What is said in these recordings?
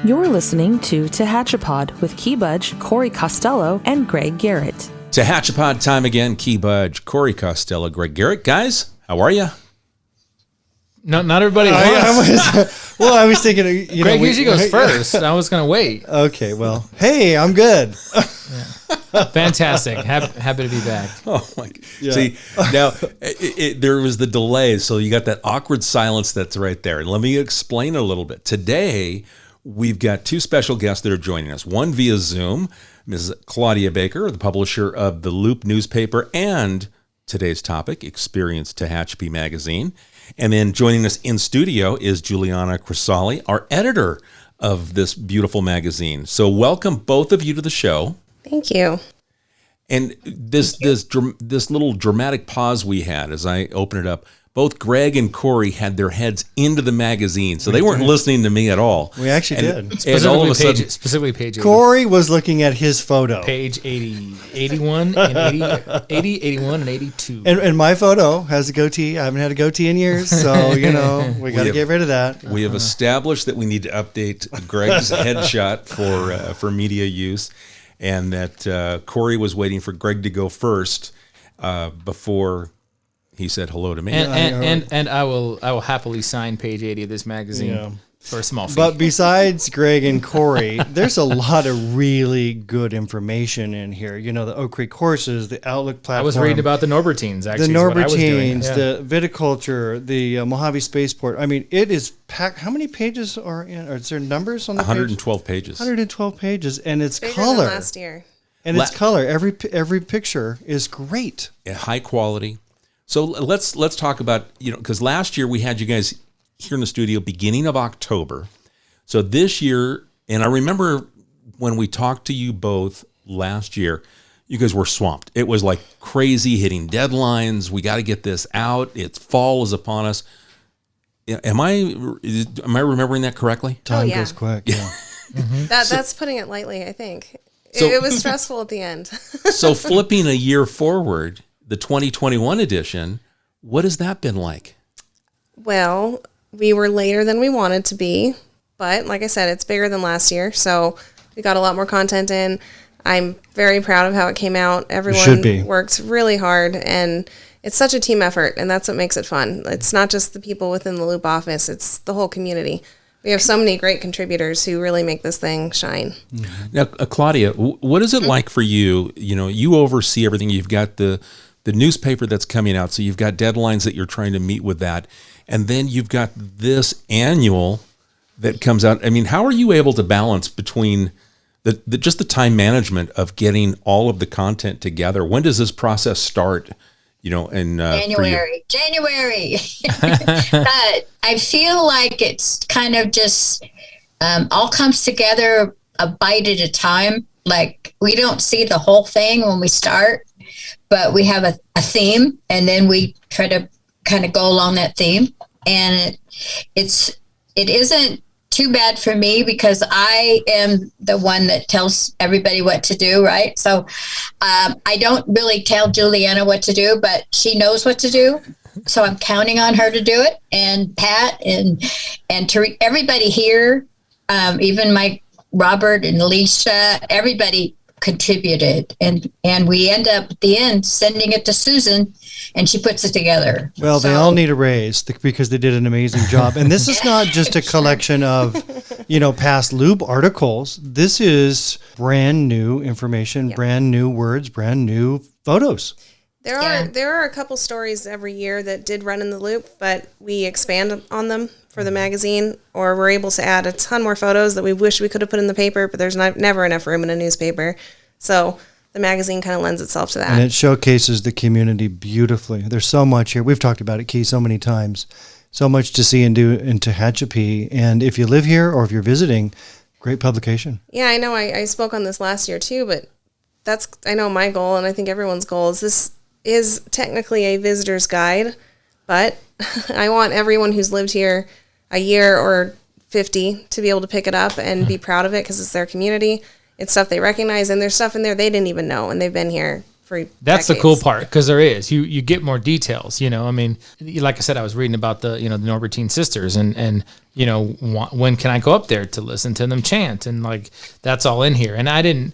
You're listening to Tehachapod with Key Budge, Corey Costello, and Greg Garrett. Tehachapod time again. Key Budge, Corey Costello, Greg Garrett. Guys, how are you? Not everybody wants. I was thinking, Greg usually goes first. I was going to wait. Okay, well, hey, I'm good. Fantastic. Happy to be back. Oh, my God. Yeah. See, now, there was the delay, so you got that awkward silence that's right there. And let me explain a little bit. Today, we've got two special guests that are joining us. One via Zoom, Ms. Claudia Baker, the publisher of the Loop newspaper and today's topic, Experience Tehachapi magazine. And then joining us in studio is Juliana Crisali, our editor of this beautiful magazine. So welcome both of you to the show. Thank you. And this little dramatic pause we had as I open it up, both Greg and Corey had their heads into the magazine, so they weren't listening to me at all. We actually did. And all of a sudden, Specifically page 80. Corey was looking at his photo. Page 80, 81, and 80, 81, and 82. And my photo has a goatee. I haven't had a goatee in years, so, we got to get rid of that. We have established that we need to update Greg's headshot for media use, and that Corey was waiting for Greg to go first before he said hello to me. And I will happily sign page 80 of this magazine for a small fee. But besides Greg and Corey, there's a lot of really good information in here. The Oak Creek horses, the Outlook platform. I was reading about the Norbertines, actually. The Norbertines, the viticulture, the Mojave Spaceport. I mean, it is packed. How many pages are in? Is there numbers on the 112 pages. 112 pages, and it's Bigger color. than last year. And it's color. Every picture is great. High quality. So let's talk about, because last year we had you guys here in the studio beginning of October. So this year, and I remember when we talked to you both last year, you guys were swamped. It was like crazy, hitting deadlines. We got to get this out. Fall is upon us. Am I remembering that correctly? Time goes quick. Yeah. That's putting it lightly, I think. So, it was stressful at the end. So flipping a year forward, the 2021 edition, what has that been like? Well, we were later than we wanted to be, but like I said, it's bigger than last year, so we got a lot more content in. I'm very proud of how it came out. Everyone worked really hard, and it's such a team effort, and that's what makes it fun. It's not just the people within the Loop office, it's the whole community. We have so many great contributors who really make this thing shine. Now, Claudia, what is it like for you? You oversee everything. You've got the newspaper that's coming out, so you've got deadlines that you're trying to meet with that. And then you've got this annual that comes out. I mean, how are you able to balance between just the time management of getting all of the content together? When does this process start? January. But I feel like it's kind of just all comes together a bite at a time. Like we don't see the whole thing when we start, but we have a theme, and then we try to kind of go along that theme. And it isn't too bad for me because I am the one that tells everybody what to do, right? So I don't really tell Juliana what to do, but she knows what to do. So I'm counting on her to do it, and Pat and everybody here, even my Robert and Alicia, everybody contributed, and we end up at the end sending it to Susan, and she puts it together. Well, they all need a raise because they did an amazing job. And this is not just a collection of, past Loop articles. This is brand new information, brand new words, brand new photos. There are a couple stories every year that did run in the Loop, but we expand on them for the magazine, or we're able to add a ton more photos that we wish we could have put in the paper, but there's never enough room in a newspaper. So the magazine kind of lends itself to that. And it showcases the community beautifully. There's so much here. We've talked about it, Key, so many times. So much to see and do in Tehachapi. And if you live here or if you're visiting, great publication. Yeah, I know. I spoke on this last year too, but I know my goal, and I think everyone's goal is this is technically a visitor's guide, but I want everyone who's lived here a year or 50 to be able to pick it up and be proud of it because it's their community. It's stuff they recognize, and there's stuff in there they didn't even know, and they've been here for That's decades. the cool part, because there is you get more details. I mean, like I said, I was reading about the the Norbertine sisters, and when can I go up there to listen to them chant, and like that's all in here. And I didn't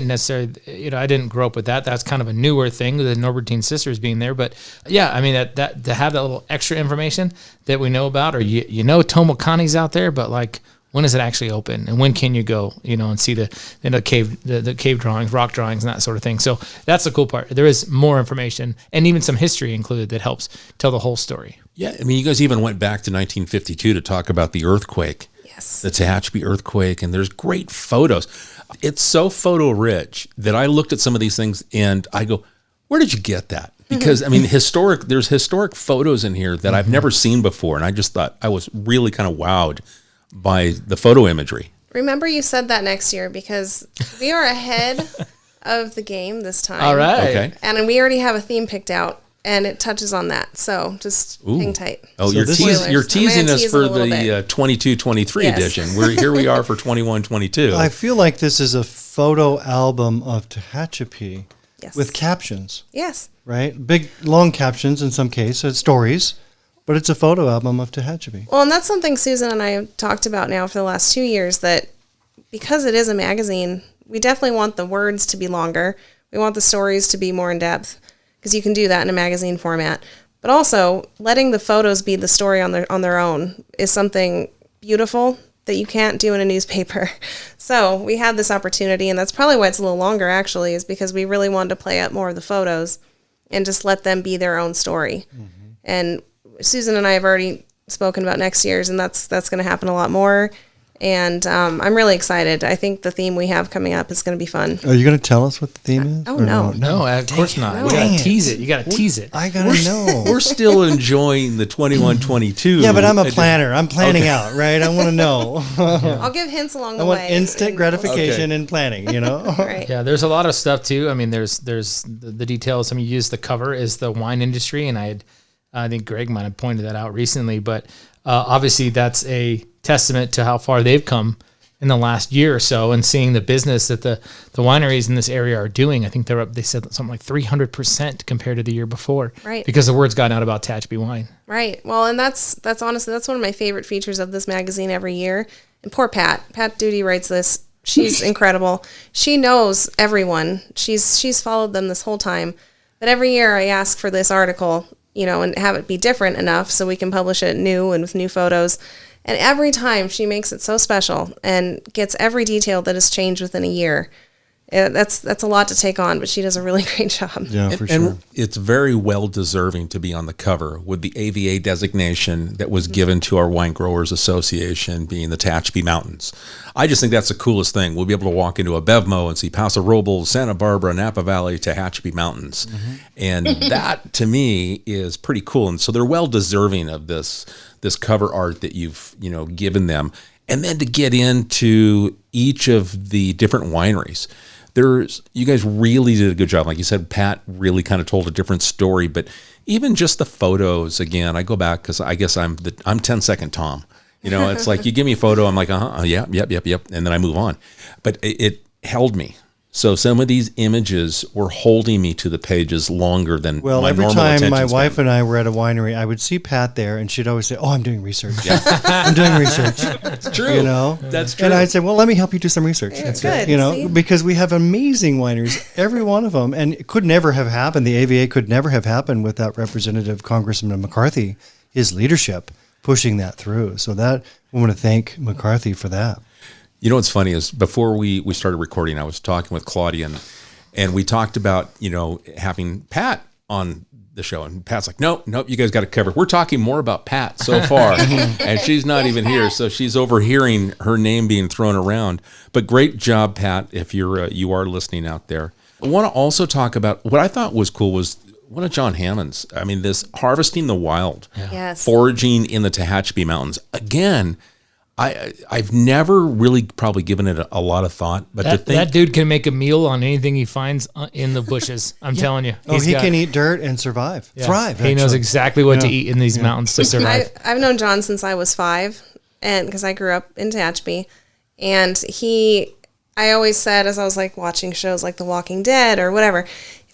necessarily, I didn't grow up with that. That's kind of a newer thing, the Norbertine sisters being there. But yeah, I mean that to have that little extra information that we know about, or Tomokani's out there, but like, when is it actually open, and when can you go, and see the cave drawings, rock drawings, and that sort of thing. So that's the cool part. There is more information, and even some history included that helps tell the whole story. Yeah, I mean, you guys even went back to 1952 to talk about the earthquake. Yes. The Tehachapi earthquake, and there's great photos. It's so photo rich that I looked at some of these things and I go, where did you get that? Because I mean, there's historic photos in here that I've never seen before, and I just thought I was really kind of wowed by the photo imagery. Remember, you said that next year, because we are ahead of the game this time. All right. Okay. And we already have a theme picked out, and it touches on that. So just hang tight. Oh, So you're Spoilers. teasing I'm us gonna for tease a little the 22-23 Yes. edition. Here we are for 21-22. I feel like this is a photo album of Tehachapi Yes. with captions, Yes. right? Big, long captions in some cases, stories, but it's a photo album of Tehachapi. Well, and that's something Susan and I have talked about now for the last 2 years, that because it is a magazine, we definitely want the words to be longer. We want the stories to be more in depth, because you can do that in a magazine format. But also, letting the photos be the story on their own is something beautiful that you can't do in a newspaper. So we had this opportunity, and that's probably why it's a little longer, actually, is because we really wanted to play up more of the photos and just let them be their own story. Mm-hmm. And Susan and I have already spoken about next year's, and that's going to happen a lot more. And I'm really excited. I think the theme we have coming up is going to be fun. Are you going to tell us what the theme is? Oh, Or no. No, of course not. No. You gotta Dang it. tease it. You gotta tease it. I got to know. We're still enjoying the 21-22. Yeah, but I'm a planner. I'm planning out, right? I want to know. I'll give hints along I the want way. instant and gratification in planning, Right. Yeah, there's a lot of stuff too. I mean, there's the details. I mean, you use the cover is the wine industry, and I think Greg might have pointed that out recently, but obviously that's a testament to how far they've come in the last year or so, and seeing the business that the wineries in this area are doing. I think they're up, they said something like 300% compared to the year before. Right. Because the word's gotten out about Tehachapi wine. Right. Well, and that's honestly, that's one of my favorite features of this magazine every year. And poor Pat Doody writes this. She's incredible. She knows everyone. She's followed them this whole time. But every year I ask for this article, and have it be different enough so we can publish it new and with new photos. And every time she makes it so special and gets every detail that has changed within a year. That's a lot to take on, but she does a really great job. Yeah, for sure. And it's very well deserving to be on the cover with the AVA designation that was given to our Wine Growers Association, being the Tehachapi Mountains. I just think that's the coolest thing. We'll be able to walk into a Bevmo and see Paso Robles, Santa Barbara, Napa Valley, Tehachapi Mountains. Mm-hmm. And that, to me, is pretty cool. And so they're well deserving of this cover art that you've given them. And then to get into each of the different wineries. You guys really did a good job. Like you said, Pat really kind of told a different story, but even just the photos, again, I go back because I guess I'm 10-second Tom. It's like you give me a photo, I'm like, yep, and then I move on. But it held me. So some of these images were holding me to the pages longer than my every normal time attention my span. wife and I were at a winery, I would see Pat there, and she'd always say, "Oh, I'm doing research. I'm doing research." It's true. That's true. And I'd say, "Well, let me help you do some research." That's good. See? Because we have amazing wineries, every one of them, and it could never have happened. The AVA could never have happened without Representative Congressman McCarthy, his leadership pushing that through. So that I want to thank McCarthy for that. What's funny is before we started recording, I was talking with Claudia, and we talked about, having Pat on the show. And Pat's like, nope, you guys got to cover. We're talking more about Pat so far. And she's not even here. So she's overhearing her name being thrown around. But great job, Pat, if you are listening out there. I want to also talk about what I thought was cool was one of John Hammond's. I mean, this Harvesting the Wild, Yes. foraging in the Tehachapi Mountains. Again, I've never really probably given it a lot of thought, but that dude can make a meal on anything he finds in the bushes. I'm telling you. He can eat dirt and survive. Yeah. Thrive. He knows actually. exactly what to eat in these mountains to survive. I've known John since I was 5, and because I grew up in Tehachapi, and I always said, as I was like watching shows like The Walking Dead or whatever,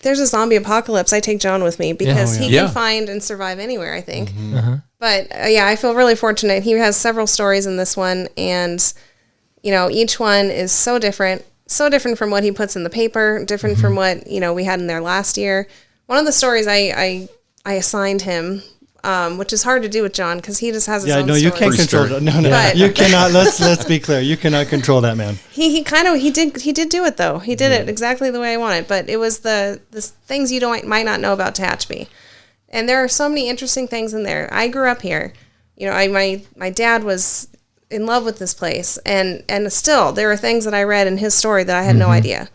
there's a zombie apocalypse, I take John with me because he can find and survive anywhere, I think. But I feel really fortunate. He has several stories in this one, and each one is so different from what he puts in the paper, different from what we had in there last year. One of the stories I assigned him, which is hard to do with John because he just has his own story. You can't control that. No, but, you cannot. Let's be clear. You cannot control that man. He did do it though. He did it exactly the way I wanted. But it was the things you might not know about Tehachapi, and there are so many interesting things in there. I grew up here. My dad was in love with this place, and still there are things that I read in his story that I had no idea.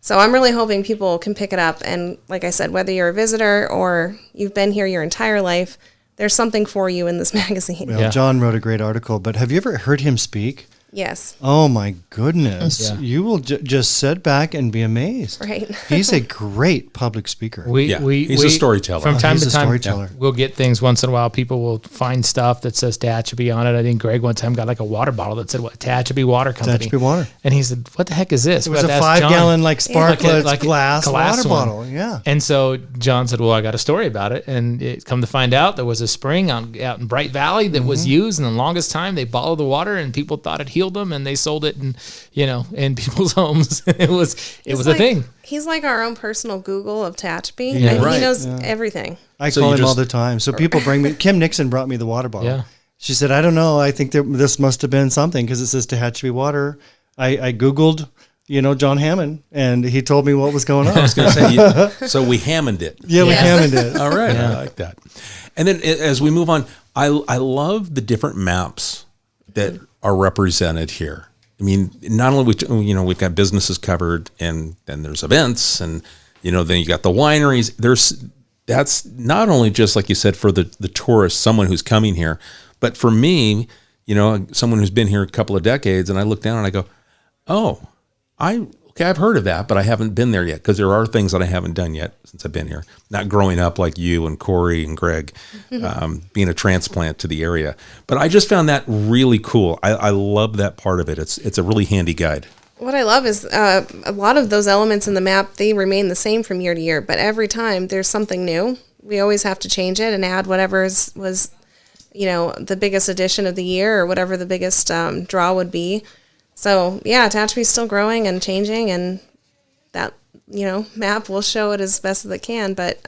So I'm really hoping people can pick it up. And like I said, whether you're a visitor or you've been here your entire life, there's something for you in this magazine. Well, John wrote a great article, but have you ever heard him speak? Yes. Oh my goodness. Yeah. You will just sit back and be amazed. Right. He's a great public speaker. He's a storyteller. From time to time, we'll get things once in a while. People will find stuff that says Tehachapi on it. I think Greg one time got like a water bottle that said, Tehachapi Water Company. Tehachapi Water. And he said, what the heck is this? It was a 5-gallon sparklet glass water bottle. Yeah. And so John said, well, I got a story about it. And it come to find out there was a spring out in Bright Valley that was used, and the longest time they bottled the water and people thought it healed them, and they sold it in people's homes. It was a thing. He's like our own personal Google of Tehachapi. Yeah. And he knows everything. I call him all the time. So people bring me, Kim Nixon brought me the water bottle. Yeah. She said, I don't know, I think this must have been something because it says Tehachapi water. I Googled, John Hammond, and he told me what was going on. I was going to say, so we Hammond it. Yeah, we Hammond it. All right, I like that. And then as we move on, I love the different maps that are represented here. I mean, not only we've got businesses covered, and then there's events, and then you got the wineries. That's not only just like you said for the tourist, someone who's coming here, but for me, someone who's been here a couple of decades, and I look down and I go, oh, I've heard of that, but I haven't been there yet because there are things that I haven't done yet since I've been here. Not growing up like you and Corey and Greg, being a transplant to the area. But I just found that really cool. I love that part of it. It's a really handy guide. What I love is a lot of those elements in the map, they remain the same from year to year, but every time there's something new. We always have to change it and add whatever was the biggest addition of the year or whatever the biggest draw would be. So Tehachapi's still growing and changing, and that map will show it as best as it can. But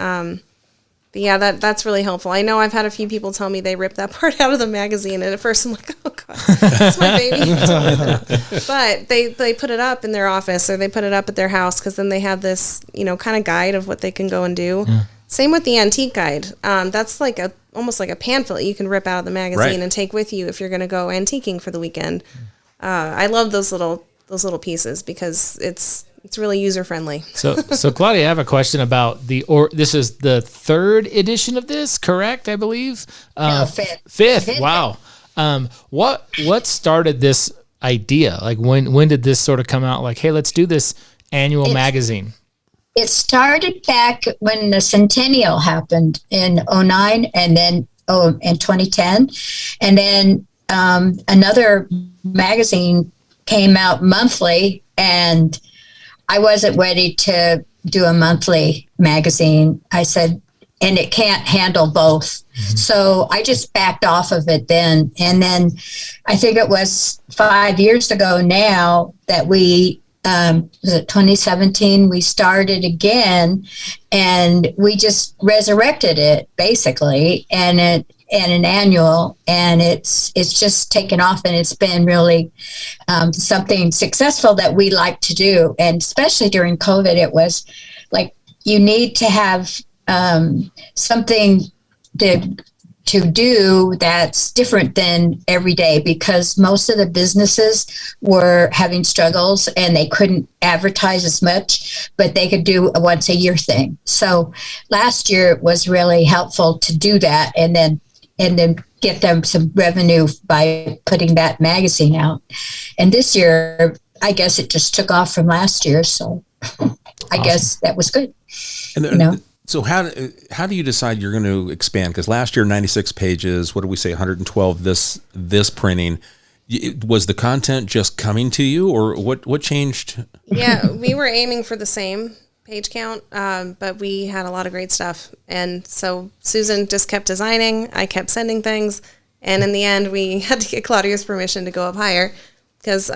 that's really helpful. I know I've had a few people tell me they ripped that part out of the magazine, and at first I'm like, oh god, that's my baby. But they put it up in their office or they put it up at their house because then they have this kind of guide of what they can go and do. Yeah. Same with the antique guide. That's like almost like a pamphlet you can rip out of the magazine and take with you if you're going to go antiquing for the weekend. I love those little pieces because it's really user friendly. So Claudia, I have a question about this is the 3rd edition of this, correct? I believe. No, fifth. Wow. What started this idea? Like when did this sort of come out? Like, hey, let's do this annual magazine. It started back when the centennial happened in 2009, and then in 2010, and then another magazine came out monthly, and I wasn't ready to do a monthly magazine. I said, and it can't handle both. Mm-hmm. So I just backed off of it then. And then I think it was 5 years ago now that we, 2017, we started again, and we just resurrected it basically. And an annual, and it's just taken off, and it's been really something successful that we like to do. And especially during COVID, it was like you need to have something to do that's different than every day, because most of the businesses were having struggles and they couldn't advertise as much, but they could do a once a year thing. So last year it was really helpful to do that, and then get them some revenue by putting that magazine out. And this year, I guess it just took off from last year. So I guess that was good. And so how do you decide you're going to expand? Because last year, 96 pages, what did we say, 112 this printing. Was the content just coming to you, or what changed? Yeah, we were aiming for the same page count, but we had a lot of great stuff. And so Susan just kept designing. I kept sending things. And in the end, we had to get Claudia's permission to go up higher because,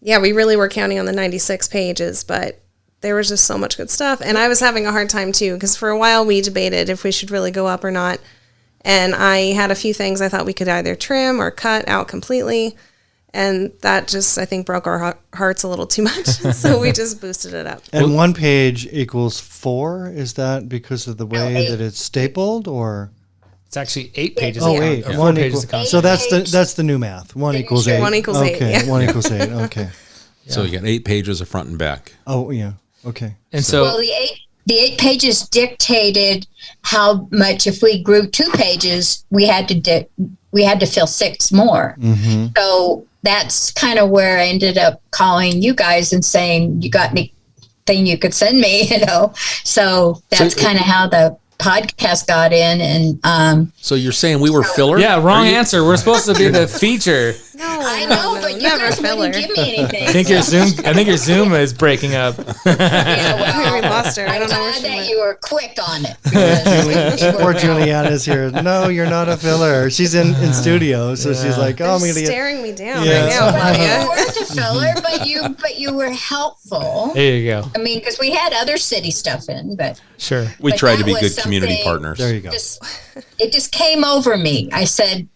we really were counting on the 96 pages, but there was just so much good stuff. And I was having a hard time, too, because for a while we debated if we should really go up or not. And I had a few things I thought we could either trim or cut out completely. And that just, I think, broke our hearts a little too much. So we just boosted it up. And one page equals 4? Is that because of the way that it's stapled, or? It's actually 8 pages. Oh, 8. Yeah. 1 pages equals. So that's the new math. 1 equals 8. 1 equals 8. Okay, Yeah. 1 equals 8. Okay. So you got 8 pages of front and back. Oh, yeah. Okay. And so Well, the 8 pages dictated how much. If we grew 2 pages, we had to fill 6 more. Mm-hmm. So that's kind of where I ended up calling you guys and saying, "You got anything you could send me?" So that's kind of how the podcast got in. And So you're saying we were filler? yeah, wrong answer. We're supposed to be the feature. No, I know, but you never guys filler. wouldn't give me anything. I think your Zoom is breaking up. Yeah, well, We lost her. I I'm don't know where glad she that went. you were quick on it. because you Poor were- Juliana's here. No, you're not a filler. She's in studio, so she's like, "Oh, I'm They're gonna get." staring me down Yeah. right now, Well, you Claudia. weren't a filler, but you were helpful. There you go. I mean, because we had other city stuff in, but Sure. We But tried to that be was good community something- partners. There you go. it just came over me. I said,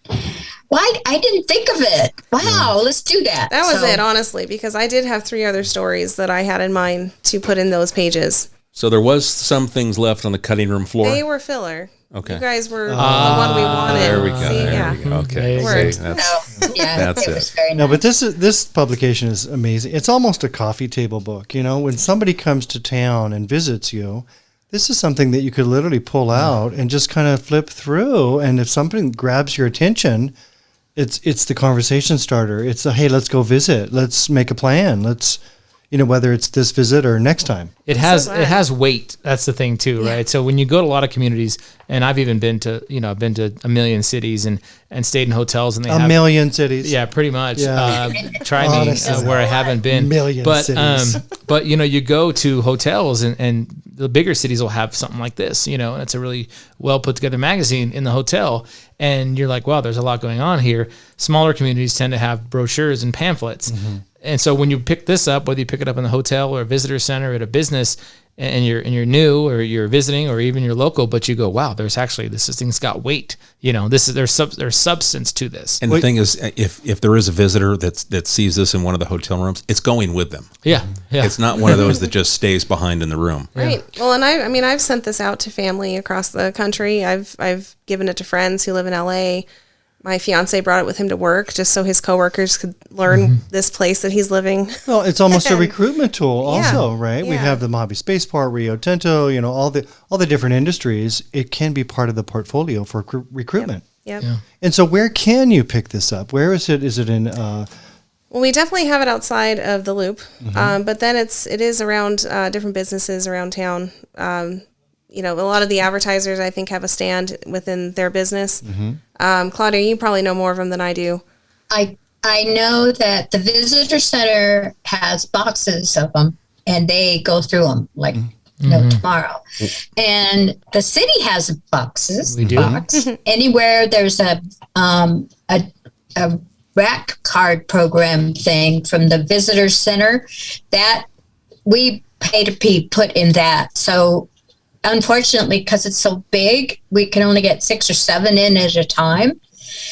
"Why? I didn't think of it. Wow, let's do that." That was So- it, honestly, because I did have 3 other stories that I had in mind to put in those pages. So there was some things left on the cutting room floor. They were filler. Okay. You guys were the one we wanted. There we go. See, There yeah. we go. Okay. Worked. See, that's, So, yeah, That's it was it. very No, nice. but this publication is amazing. It's almost a coffee table book. When somebody comes to town and visits you, this is something that you could literally pull out and just kind of flip through. And if something grabs your attention, it's the conversation starter. It's the, hey, let's go visit. Let's make a plan. Let's, whether it's this visit or next time. It has weight. That's the thing too, right? So when you go to a lot of communities, and I've even been to, I've been to a million cities and stayed in hotels, and they A have million cities. Yeah, pretty much. Yeah. Try Honestly. me where I haven't been. Million but, cities. But you go to hotels and the bigger cities will have something like this, and it's a really well put together magazine in the hotel, and you're like, wow, there's a lot going on here. Smaller communities tend to have brochures and pamphlets. Mm-hmm. And so when you pick this up, whether you pick it up in the hotel or a visitor center or at a business, and you're new or you're visiting or even you're local, but you go, wow, this thing's got weight. There's substance to this. and the thing is, if there is a visitor that sees this in one of the hotel rooms, it's going with them. Yeah. It's not one of those that just stays behind in the room. Right. Well, and I've sent this out to family across the country. I've given it to friends who live in LA. My fiance brought it with him to work just so his coworkers could learn this place that he's living. Well, it's almost a recruitment tool also, right? We yeah. have the Mojave Spaceport, Rio Tinto, all the different industries. It can be part of the portfolio for recruitment. Yep. Yeah. And so where can you pick this up? Where is it? Is it in Well, we definitely have it outside of the loop, but then it is around different businesses around town. A lot of the advertisers, I think, have a stand within their business. Claudia, you probably know more of them than I do. I know that the visitor center has boxes of them, and they go through them like tomorrow. And the city has boxes. We do. Box. Anywhere there's a rack card program thing from the visitor center, that we pay to be put in that. So unfortunately, because it's so big, we can only get 6 or 7 in at a time.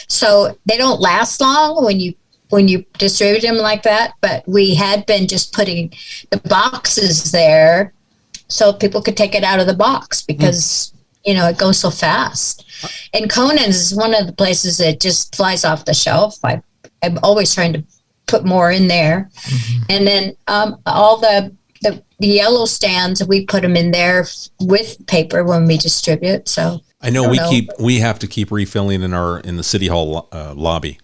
So they don't last long when you distribute them like that. But we had been just putting the boxes there so people could take it out of the box because, it goes so fast. And Conan's is one of the places that just flies off the shelf. I'm always trying to put more in there. And then all the yellow stands, we put them in there with paper when we distribute. So I know we have to keep refilling in the city hall lobby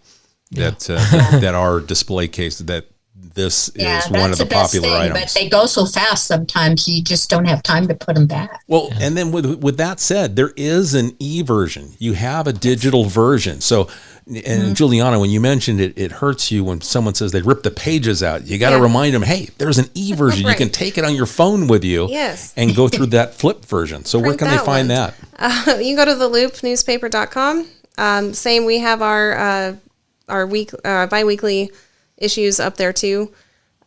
that our display case that this is one of the popular items. But they go so fast sometimes you just don't have time to put them back. Well, and then with that said, there is an e-version. You have a digital version. So, and Juliana, when you mentioned it, it hurts you when someone says they rip the pages out. You got to remind them, hey, there's an e-version. Right. You can take it on your phone with you and go through that flip version. So where can they find that? You can go to theloopnewspaper.com. Same, we have our bi-weekly issues up there too,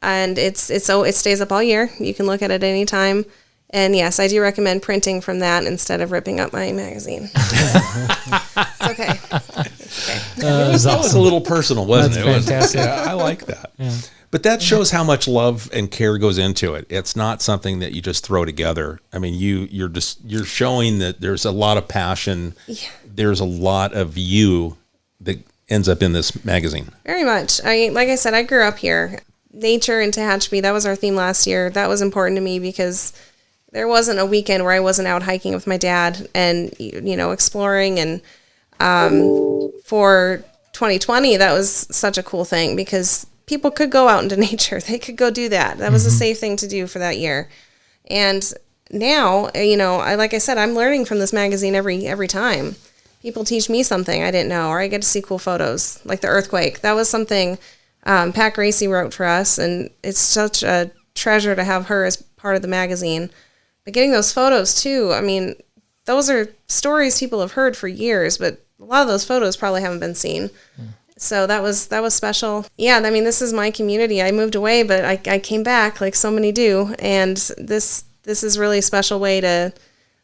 and it stays up all year. You can look at it anytime. And yes, I do recommend printing from that instead of ripping up my magazine. It's okay. That was a little personal, wasn't it? Fantastic. I like that. Yeah. But that shows how much love and care goes into it. It's not something that you just throw together. I mean, you're showing that there's a lot of passion. Yeah. There's a lot of you that ends up in this magazine. Very much. Like I said, I grew up here. Nature in Tehachapi, that was our theme last year. That was important to me because there wasn't a weekend where I wasn't out hiking with my dad and, exploring. And for 2020, that was such a cool thing because people could go out into nature. They could go do that. That was a safe thing to do for that year. And now, like I said, I'm learning from this magazine every time. People teach me something I didn't know, or I get to see cool photos, like the earthquake. That was something Pat Gracie wrote for us, and it's such a treasure to have her as part of the magazine. But getting those photos, too, I mean, those are stories people have heard for years, but a lot of those photos probably haven't been seen. So that was special. Yeah, I mean, this is my community. I moved away, but I came back like so many do, and this is really a special way to...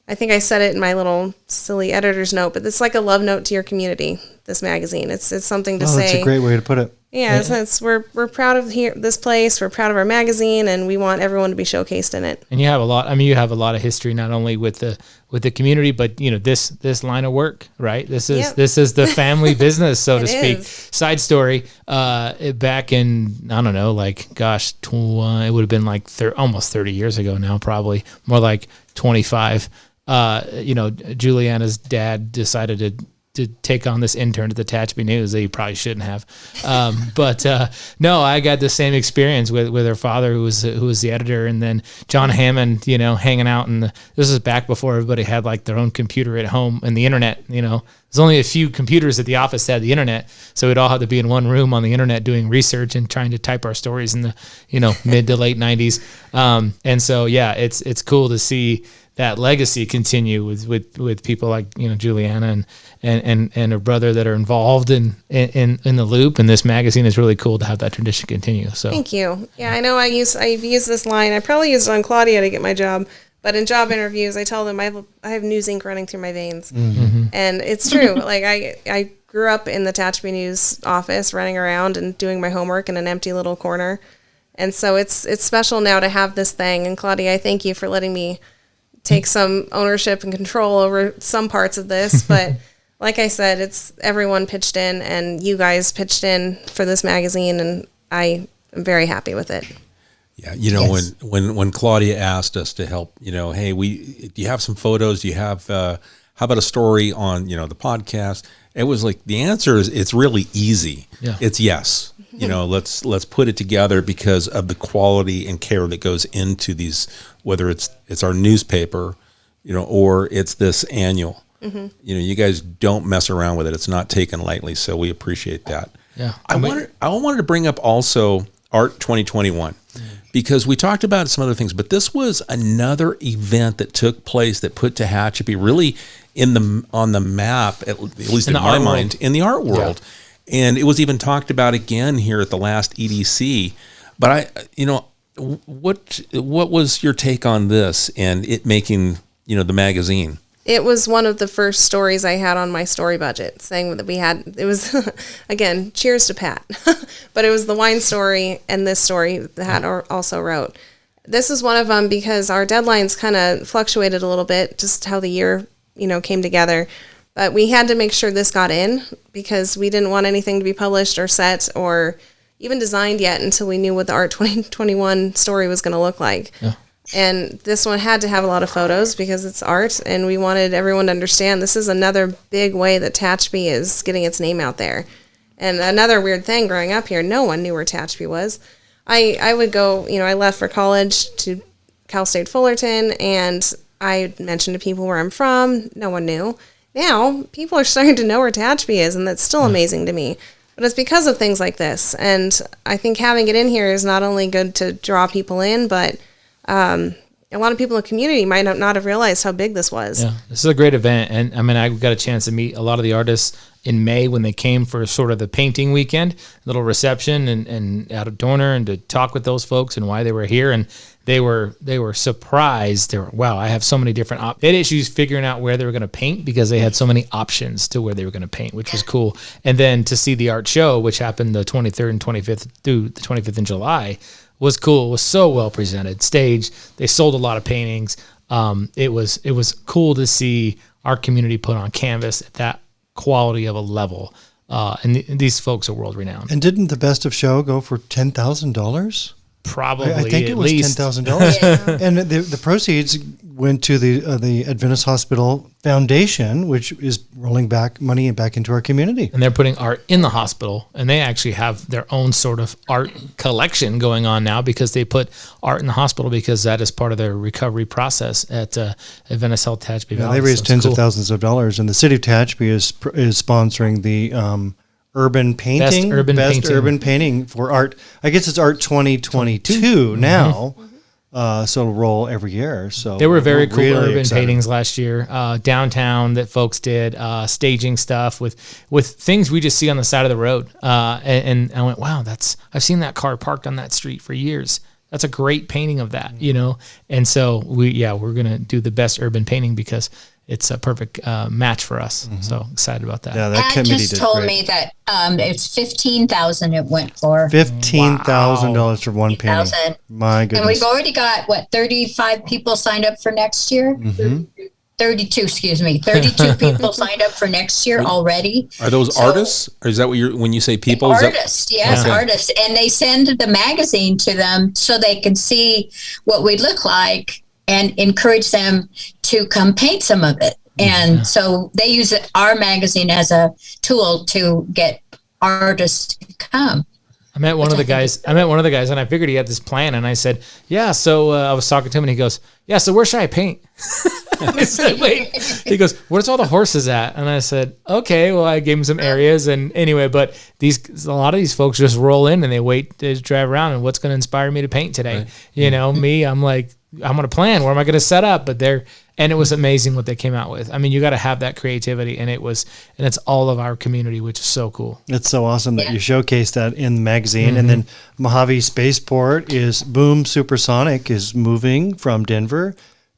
I think I said it in my little silly editor's note, but it's like a love note to your community, this magazine. It's something to say. That's a great way to put it. Yeah, we're proud of this place, we're proud of our magazine, and we want everyone to be showcased in it. And you have a lot of history, not only with the community, but this line of work, right? This is the family business, so to speak. Side story, back in, I don't know, like, gosh, it would have been like almost 30 years ago now, probably more like 25. Juliana's dad decided to take on this intern at the Tehachapi News that he probably shouldn't have. But no, I got the same experience with her father, who was the editor, and then John Hammond, hanging out. And this is back before everybody had like their own computer at home and the internet. There's only a few computers at the office that had the internet, so we'd all have to be in one room on the internet doing research and trying to type our stories in the mid to late 90s. And so yeah, it's cool to see that legacy continue with people like Juliana and her brother that are involved in the loop, and this magazine is really cool to have that tradition continue. So thank you. Yeah, I know I've used this line. I probably used it on Claudia to get my job, but in job interviews I tell them I have news ink running through my veins. And it's true. Like I grew up in the Tehachapi News office, running around and doing my homework in an empty little corner, and so it's special now to have this thing. And Claudia, I thank you for letting me take some ownership and control over some parts of this, but like I said, it's everyone pitched in, and you guys pitched in for this magazine, and I am very happy with it. Yeah, yes. when Claudia asked us to help, hey, do you have some photos? Do you have how about a story on the podcast? It was like the answer is it's really easy. Yeah. It's yes. Let's put it together because of the quality and care that goes into these, whether it's our newspaper, or it's this annual. You guys don't mess around with it. It's not taken lightly, so we appreciate that. Yeah. I wanted to bring up also Art 2021 because we talked about some other things, but this was another event that took place that put Tehachapi really on the map, at least in my mind, in the art world. Yeah. And it was even talked about again here at the last EDC. But what was your take on this and it making, the magazine? It was one of the first stories I had on my story budget, saying that it was, again, cheers to Pat, but it was the wine story and this story that Pat also wrote. This is one of them because our deadlines kind of fluctuated a little bit, just how the year, came together. But we had to make sure this got in because we didn't want anything to be published or set or even designed yet until we knew what the Art 2021 story was going to look like. Yeah. And this one had to have a lot of photos because it's art, and we wanted everyone to understand this is another big way that Tehachapi is getting its name out there. And another weird thing growing up here, no one knew where Tehachapi was. I would go, I left for college to Cal State Fullerton, and I mentioned to people where I'm from. No one knew. Now, people are starting to know where Tehachapi is, and that's still amazing to me. But it's because of things like this. And I think having it in here is not only good to draw people in, but a lot of people in the community might not have realized how big this was. Yeah, this is a great event. And I mean, I got a chance to meet a lot of the artists in May when they came for sort of the painting weekend, little reception and out of Dorner, and to talk with those folks and why they were here. And they were surprised. They were, wow, I have so many different they had issues figuring out where they were going to paint because they had so many options to where they were going to paint, which was cool. And then to see the art show, which happened the 23rd and 25th through the 25th in July, was cool. It was so well presented. Staged. They sold a lot of paintings. It was cool to see our community put on canvas at that quality of a level. And these folks are world renowned. And didn't the best of show go for $10,000? Probably, I think it was $10,000, and the proceeds went to the Adventist Hospital Foundation, which is rolling back money back into our community. And they're putting art in the hospital, and they actually have their own sort of art collection going on now because they put art in the hospital because that is part of their recovery process at Adventist Health Tehachapi Valley. They raised tens of thousands of dollars, and the city of Tehachapi is sponsoring the urban painting, best urban painting for art. I guess it's Art 2022 now. So it'll roll every year. So there were very cool really urban excited. paintings last year downtown that folks did, staging stuff with things we just see on the side of the road. And I went, wow, I've seen that car parked on that street for years. That's a great painting of that, And so we're gonna do the best urban painting because it's a perfect match for us. So excited about that. Yeah, that Pat committee just did told great. me that it's $15,000 it went for. $15,000 for one painting. 15,000. My goodness. And we've already got 35 people signed up for next year. 32, excuse me. 32 people signed up for next year already. Are those artists? Or is that what when you say people? Artists, artists. And they send the magazine to them so they can see what we look like and encourage them to come paint some of it. And so they use our magazine as a tool to get artists to come. I met one of the guys, and I figured he had this plan, and I said, yeah, so I was talking to him, and he goes, yeah, so where should I paint? I said, wait. He goes, where's all the horses at? And I said, okay, well, I gave him some areas, and anyway, but a lot of these folks just roll in, and they wait to drive around, and what's going to inspire me to paint today? Right. Me, I'm like, I'm going to plan, where am I going to set up? And it was amazing what they came out with. I mean, you got to have that creativity, and it's all of our community, which is so cool. It's so awesome that you showcase that in the magazine. And then Mojave Spaceport Boom Supersonic is moving from Denver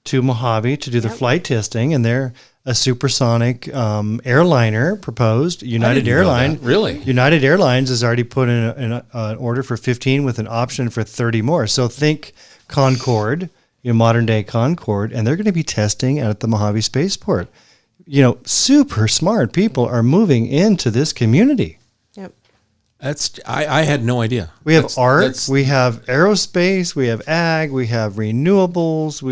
to Mojave to do the flight testing, and they're a supersonic airliner proposed. United Airlines. Really? United Airlines has already put in an order for 15 with an option for 30 more. So think Concorde. Modern day Concorde, and they're going to be testing at the Mojave Spaceport. Super smart people are moving into this community. Yep. I had no idea. We have art, we have aerospace, we have ag, we have renewables.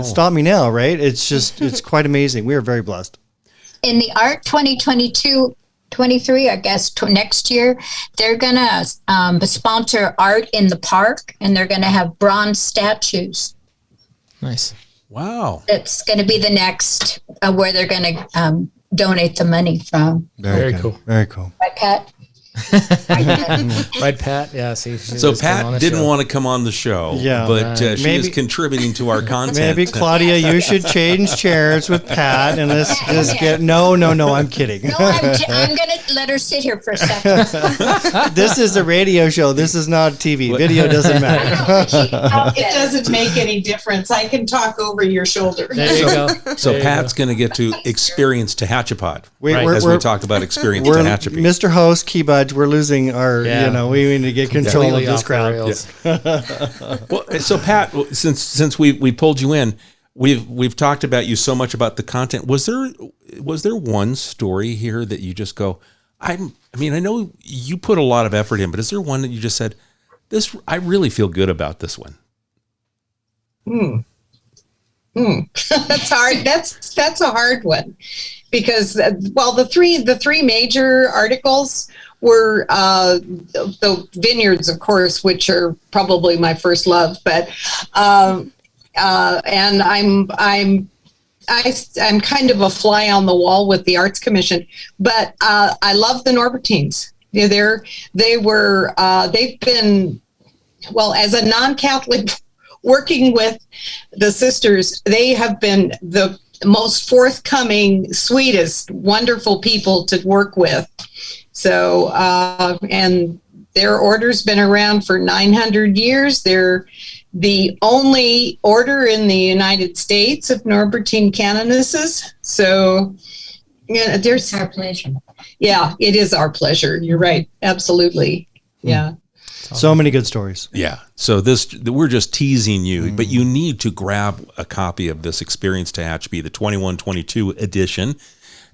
Stop me now, right? It's quite amazing. We are very blessed. In the Art 2022 23, I guess, next year, they're going to sponsor art in the park, and they're going to have bronze statues. Nice. Wow. It's going to be the next where they're going to donate the money from. Very cool. Very cool. Right, Pat? Right, Pat? Yeah, see. So Pat didn't want to come on the show, but she is contributing to our content. Maybe, Claudia, you should change chairs with Pat, and let's just get... No, I'm kidding. No, I'm going to let her sit here for a second. This is a radio show. This is not TV. Video doesn't matter. It doesn't make any difference. I can talk over your shoulder. There you go. So Pat's going to get to experience Tehachapi Right. as we talk about experience Tehachapi. Mr. Host, Key Budge, we're losing our, we need to get control of this crowd. Well, so Pat, since we pulled you in, we've talked about you so much about the content. Was there one story here that you just go, I know you put a lot of effort in, but is there one that you just said, I really feel good about this one? That's hard. That's a hard one because the three major articles were the vineyards, of course, which are probably my first love. But and I'm kind of a fly on the wall with the Arts Commission, but I love the Norbertines. They've been, well, as a non-Catholic working with the sisters, they have been the most forthcoming, sweetest, wonderful people to work with. So, and their order's been around for 900 years. They're the only order in the United States of Norbertine canonesses. So, yeah, there's our pleasure. Yeah, it is our pleasure. You're right. Absolutely. Yeah. So many good stories. Yeah. So we're just teasing you, but you need to grab a copy of this Experience Tehachapi, the 21-22 edition.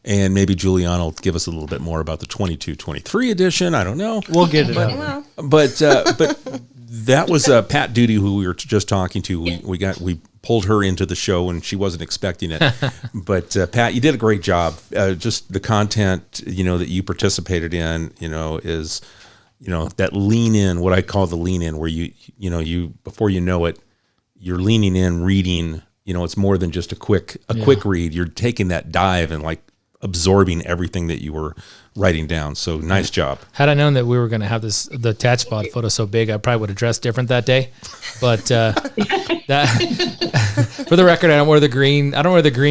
And maybe Juliana will give us a little bit more about the 22-23 edition. I don't know. We'll get it out. But that was Pat Duty, who we were just talking to. We pulled her into the show, and she wasn't expecting it. But Pat, you did a great job. Just the content, that you participated in, is, that lean in, what I call the lean in, where you before you know it, you're leaning in, reading. It's more than just a quick read. You're taking that dive and like absorbing everything that you were writing down. So nice job. Had I known that we were going to have the Tehachapi photo so big, I probably would have dressed different that day. But that, for the record, I don't wear the green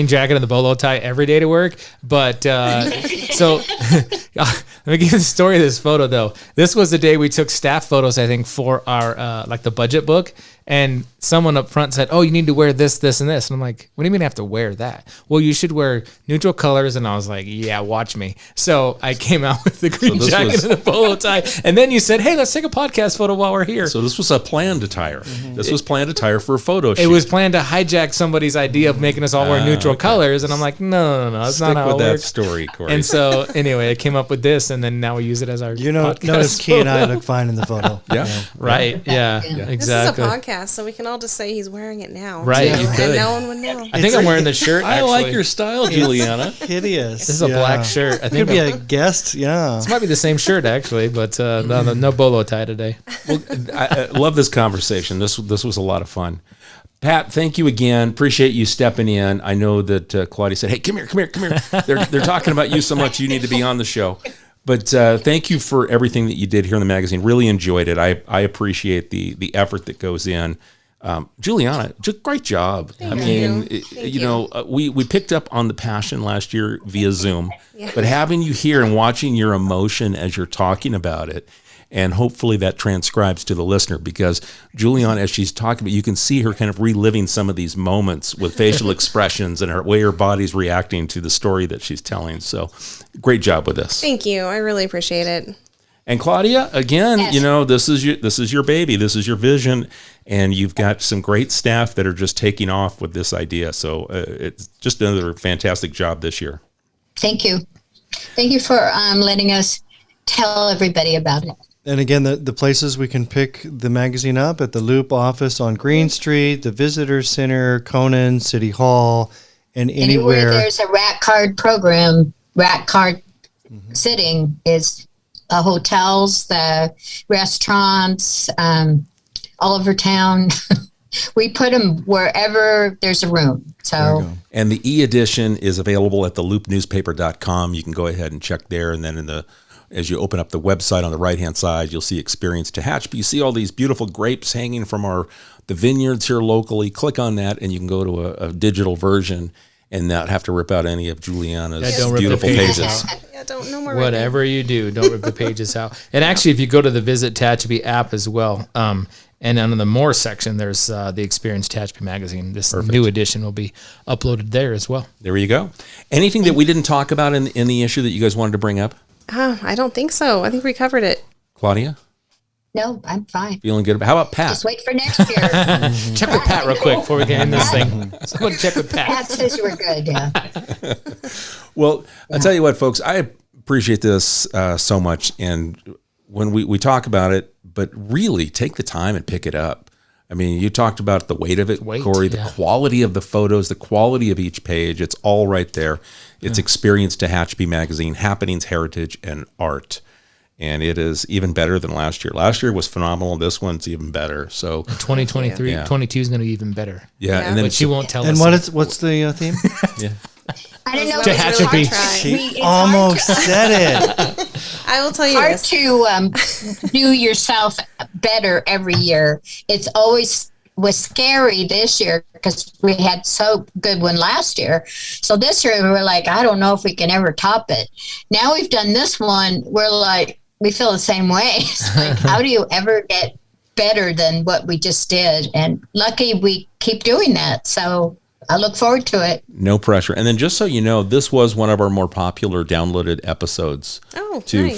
jacket and the bolo tie every day to work. But so let me give you the story of this photo though. This was the day we took staff photos, I think, for our like the budget book. And someone up front said, "Oh, you need to wear this, this, and this." And I'm like, "What do you mean I have to wear that?" "Well, you should wear neutral colors." And I was like, "Yeah, watch me." So I came out with the green jacket and the polo tie. And then you said, "Hey, let's take a podcast photo while we're here." So this was a planned attire. This was planned attire for a photo shoot. It was planned to hijack somebody's idea of making us all wear neutral colors. And I'm like, no, that's not how it works. Stick with that story, Corey. And so anyway, I came up with this, and then now we use it as our podcast notice Key and I look fine in the photo. Yeah. Right. Yeah. Exactly. This is a podcast, so we can all just say he's wearing it now. Right. too, You could. And no one would know. I think I'm wearing the shirt. I actually. like your style, Juliana. Hideous. This is a black shirt. I think Could be a guest. Yeah. this might be the same shirt actually, but no bolo tie today. Well, I love this conversation. This was a lot of fun. Pat, thank you again. Appreciate you stepping in. I know that Claudia said, "Hey, come here. They're talking about you so much. You need to be on the show." But thank you for everything that you did here in the magazine. Really enjoyed it. I appreciate the effort that goes in. Juliana, just great job. We picked up on the passion last year via Zoom, but having you here and watching your emotion as you're talking about it, and hopefully that transcribes to the listener, because Juliana, as she's talking about, you can see her kind of reliving some of these moments with facial expressions and her way her body's reacting to the story that she's telling. So great job with this. Thank you. I really appreciate it. And Claudia, again, this is your baby. This is your vision. And you've got some great staff that are just taking off with this idea. So it's just another fantastic job this year. Thank you. Thank you for letting us tell everybody about it. And again, the places we can pick the magazine up at the Loop office on Green Street, the Visitor Center, Conan, City Hall, and anywhere there's a rat card program, sitting is the hotels, the restaurants, all over town. We put them wherever there's a room. So, and the e-edition is available at theloopnewspaper.com. You can go ahead and check there, and then as you open up the website on the right-hand side, you'll see Experience Tehachapi. You see all these beautiful grapes hanging from the vineyards here locally. Click on that, and you can go to a digital version and not have to rip out any of Juliana's beautiful pages. No more Whatever you do, don't rip the pages out. And actually, if you go to the Visit Tehachapi app as well, and under the More section, there's the Experience Tehachapi magazine. This new edition will be uploaded there as well. There you go. Anything that we didn't talk about in the issue that you guys wanted to bring up? I don't think so. I think we covered it. Claudia? No, I'm fine. Feeling good? How about Pat? Just wait for next year. Check with Pat real quick before we get in this thing. Someone check with Pat. Pat says you were good, yeah. Well, I'll tell you what, folks, I appreciate this so much. And when we talk about it, but really take the time and pick it up. I mean, you talked about the weight of it, Corey, the quality of the photos, the quality of each page. It's all right there. It's Experience Tehachapi magazine, happenings, heritage, and art. and it is even better than last year. Last year was phenomenal. This one's even better. So 2023, 22 is going to be even better. Yeah, and then but she won't tell us. And what's the theme? Yeah. I don't know. Tehachapi. She almost said it. I will tell you hard this. to do yourself better every year. It's always was scary this year because we had so good one last year. So this year we were like, I don't know if we can ever top it. Now we've done this one. We're like, we feel the same way. It's like, how do you ever get better than what we just did? And lucky we keep doing that. So I look forward to it. No pressure. And then just so you know, this was one of our more popular downloaded episodes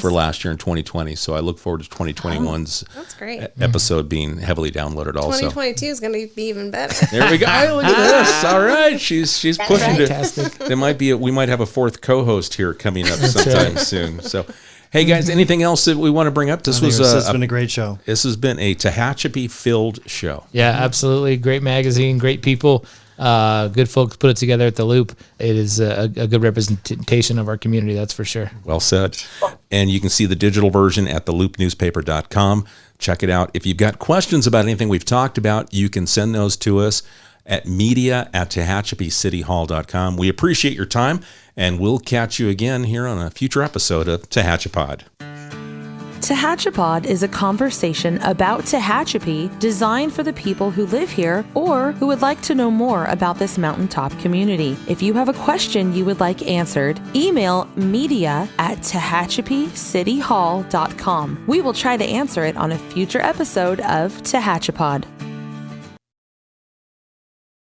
for last year in 2020. So I look forward to 2021's that's great. Episode being heavily downloaded also. 2022 is going to be even better. There we go. Hey, look at this. All right. She's pushing right. it. We might have a fourth co-host here coming up sometime soon. So, hey guys, anything else that we want to bring up? This has been a great show. This has been a Tehachapi filled show. Yeah, absolutely. Great magazine, great people. Good folks put it together at the Loop. It is a good representation of our community, that's for sure. Well said. And you can see the digital version at theloopnewspaper.com. Check it out. If you've got questions about anything we've talked about, you can send those to us at media@tehachapicityhall.com. We appreciate your time, and we'll catch you again here on a future episode of Tehachapod. Tehachapod is a conversation about Tehachapi designed for the people who live here or who would like to know more about this mountaintop community. If you have a question you would like answered, email media@tehachapicityhall.com. We will try to answer it on a future episode of Tehachapod.